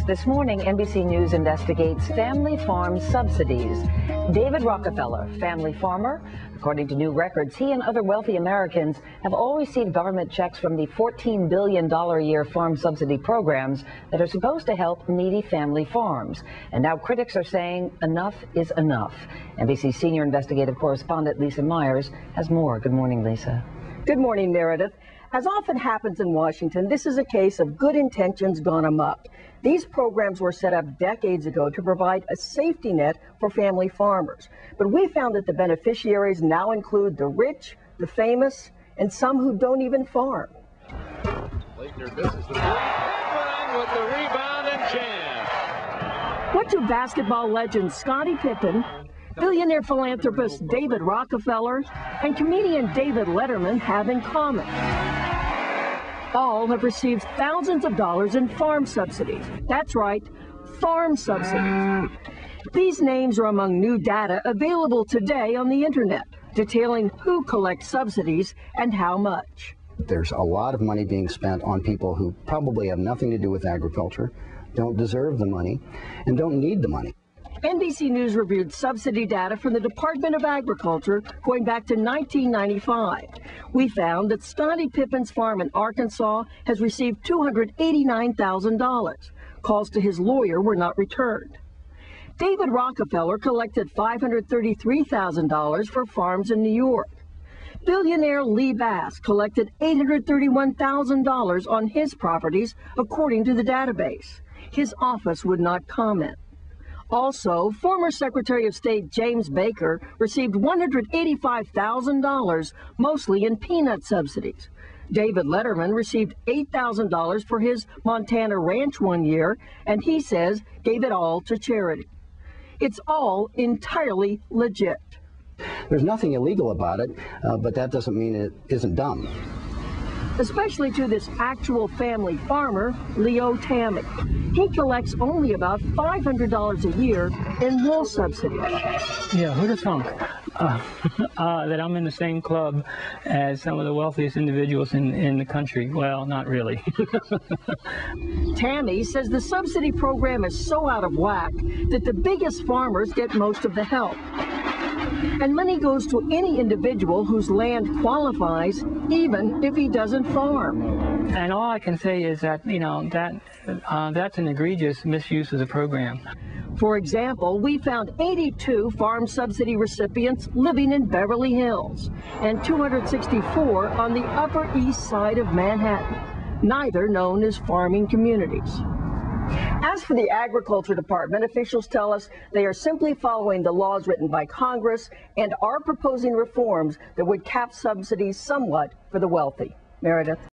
This morning, NBC News investigates family farm subsidies. David Rockefeller, family farmer. According to new records, he and other wealthy Americans have all received government checks from the $14 billion a year farm subsidy programs that are supposed to help needy family farms. And now critics are saying enough is enough. NBC senior investigative correspondent Lisa Myers has more. Good morning, Lisa. Good morning, Meredith. As often happens in Washington, this is a case of good intentions gone amok. These programs were set up decades ago to provide a safety net for family farmers. But we found that the beneficiaries now include the rich, the famous, and some who don't even farm. This is the Pippen with the rebound and chance. What do basketball legends Scottie Pippen, billionaire philanthropist David Rockefeller, and comedian David Letterman have in common? All have received thousands of dollars in farm subsidies. That's right, farm subsidies. These names are among new data available today on the internet, detailing who collects subsidies and how much. There's a lot of money being spent on people who probably have nothing to do with agriculture, don't deserve the money, and don't need the money. NBC News reviewed subsidy data from the Department of Agriculture going back to 1995. We found that Scottie Pippen's farm in Arkansas has received $289,000. Calls to his lawyer were not returned. David Rockefeller collected $533,000 for farms in New York. Billionaire Lee Bass collected $831,000 on his properties, according to the database. His office would not comment. Also, former Secretary of State James Baker received $185,000, mostly in peanut subsidies. David Letterman received $8,000 for his Montana ranch one year, and he says gave it all to charity. It's all entirely legit. There's nothing illegal about it, but that doesn't mean it isn't dumb. Especially to this actual family farmer, Leo Tammy. He collects only about $500 a year in wool subsidies. Yeah, who'd have thunk that I'm in the same club as some of the wealthiest individuals in the country? Well, not really. Tammy says the subsidy program is so out of whack that the biggest farmers get most of the help. And money goes to any individual whose land qualifies, even if he doesn't farm. And all I can say is that, that's an egregious misuse of the program. For example, we found 82 farm subsidy recipients living in Beverly Hills and 264 on the Upper East Side of Manhattan, neither known as farming communities. As for the Agriculture Department, officials tell us they are simply following the laws written by Congress and are proposing reforms that would cap subsidies somewhat for the wealthy. Meredith.